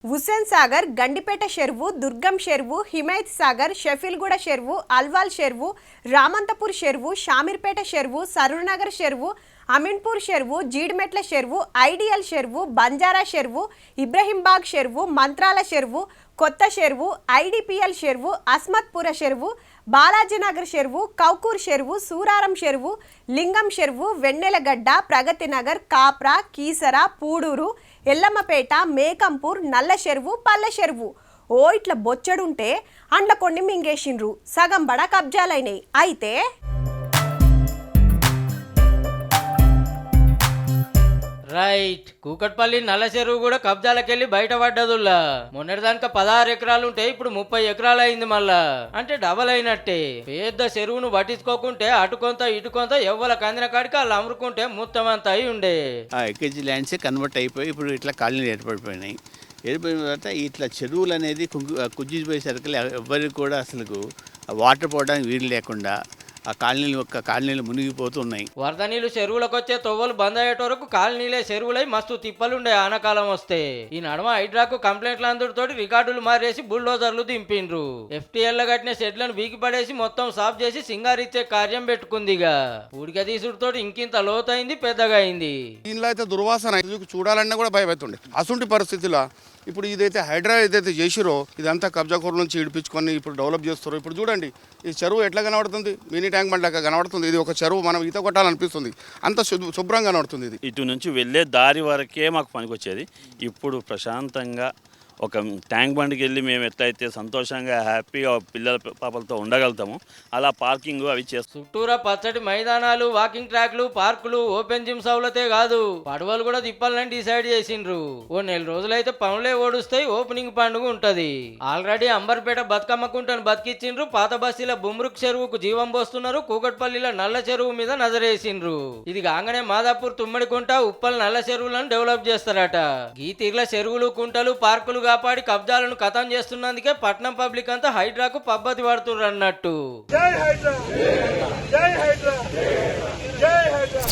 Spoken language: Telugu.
హుస్సేన్ సాగర్, గండిపేట చెరువు, దుర్గం చెరువు, హిమాయత్ సాగర్, షఫీల్గూడ చెరువు, అల్వాల్ చెరువు, రామంతపూర్ చెరువు, షామీర్పేట చెరువు, సరూర్నగర్ చెరువు, అమీన్పూర్ చెరువు, జీడిమెట్ల చెరువు, ఐడియల్ చెరువు, బంజారా చెరువు, ఇబ్రహీంబాగ్ చెరువు, మంత్రాల చెరువు, కొత్త చెరువు, ఐడిపిఎల్ చెరువు, అస్మత్పుర చెరువు, బాలాజీనగర్ చెరువు, కౌకూర్ చెరువు, సూరారం చెరువు, లింగం చెరువు, వెన్నెలగడ్డ, ప్రగతినగర్, కాప్రా, కీసర, పూడూరు, ఎల్లమ్మపేట, మేకంపూర్, నల్ల చెరువు, పల్లె చెరువు. ఓ ఇట్లా బొచ్చడుంటే అండ్ల కొన్ని మింగేసిండ్రు, సగం బడ కబ్జాలైనాయి. అయితే రైట్, కూకట్పల్లి నల్ల చెరువు కూడా కబ్జాలకెళ్ళి బయటపడ్డదుల్లా. మొన్నటిదానిక 16 ఎకరాలు ఉంటే ఇప్పుడు 30 ఎకరాలు అయింది మళ్ళా. అంటే డబల్ అయినట్టే. పెద్ద చెరువును పట్టించుకోకుంటే అటు కొంత ఇటు కొంత ఎవ్వల కందిన కాడికి వాళ్ళు అమ్ముకుంటే మొత్తం అంతా అయి ఉండే. ఆ ఎకేజీ ల్యాండ్సే కన్వర్ట్ అయిపోయి ఇప్పుడు ఇట్లా కాలనీలు ఏర్పడిపోయినాయి. ఏర్పడిన తర్వాత ఇట్లా చెరువులు అనేది కుజ్జిపోయేసరికి ఎవరికి కూడా అసలు వాటర్ పోవడానికి వీలు లేకుండా ఆ కాలనీలు మునిగిపోతున్నాయి. వరద నీళ్లు చెరువులకు వచ్చే తొవ్వలు బంద్ అయ్యేట వరకు కాలనీలే చెరువులై మస్తు తిప్పలుండే ఆనకాలం వస్తే. ఈ నడమ హైడ్రాకు కంప్లైంట్లు అందరితోటి రికార్డులు మారేసి బుల్డోజర్లు దింపిండ్రు. FTL కట్టిన షెడ్లను బీకి పడేసి మొత్తం సాఫ్ చేసి సింగారిచ్చే కార్యం పెట్టుకుందిగా. ఉడిక తీసుడుతోటి ఇంకింత లోతైంది, పెద్దగా అయింది. దీనిలో అయితే దుర్వాసన చూడాలన్నా కూడా భయపడుతుండే. అసంటి పరిస్థితిలో ఇప్పుడు ఇదైతే హైడ్రా ఏదైతే చేసిరో ఇదంతా కబ్జాకూర నుంచి ఇడిపించుకొని ఇప్పుడు డెవలప్ చేస్తారు. ఇప్పుడు చూడండి ఈ చెరువు ఎట్లా కనబడుతుంది, మినీ ట్యాంక్ బండ్ లాగా కనబడుతుంది. ఇది ఒక చెరువు, మనం ఈత కొట్టాలనిపిస్తుంది, అంత శుభ్రంగా కనబడుతుంది. ఇది ఇటు నుంచి వెళ్ళే దారి వరకే మాకు పనికొచ్చేది. ఇప్పుడు ప్రశాంతంగా ఒక ట్యాంక్ బండ్కి వెళ్ళి మేము ఎట్లయితే సంతోషంగా హ్యాపీగా పిల్లల పాపలతో ఉండగలుగుతాము అలా పార్కింగ్ అవి చేస్తాం. చుట్టూరా పచ్చటి మైదానాలు, వాకింగ్ ట్రాక్లు, పార్కులు, ఓపెన్ జిమ్ సౌలతే కాదు పడవలు కూడా తిప్పాలని డిసైడ్ చేసిండ్రు. ఓ నెల రోజులైతే పనులే ఓడుస్తాయి, ఓపెనింగ్ పండుగ ఉంటది. ఆల్రెడీ అంబర్పేట బతుకమ్మ కుంటను బతికిచ్చిండ్రు. పాత బస్తీల బుమ్రుక్ చెరువుకు జీవం పోస్తున్నారు. కూకట్పల్లిలో నల్ల చెరువు మీద నజరేసిండ్రు. ఇది కాగానే మాదాపూర్, తుమ్మడికుంట, ఉప్పల్ నల్ల చెరువులను డెవలప్ చేస్తారట. ఈ తీర్ల చెరువులు, కుంటలు, పార్కులు కాపాడి కబ్జాలను ఖతం చేస్తున్నందుకే పట్నం పబ్లిక్ అంతా హైడ్రాకు పబ్బతి పడుతున్నారు అన్నట్టు. జై హైడ్రా, జై హైడ్రా, జై హైడ్రా.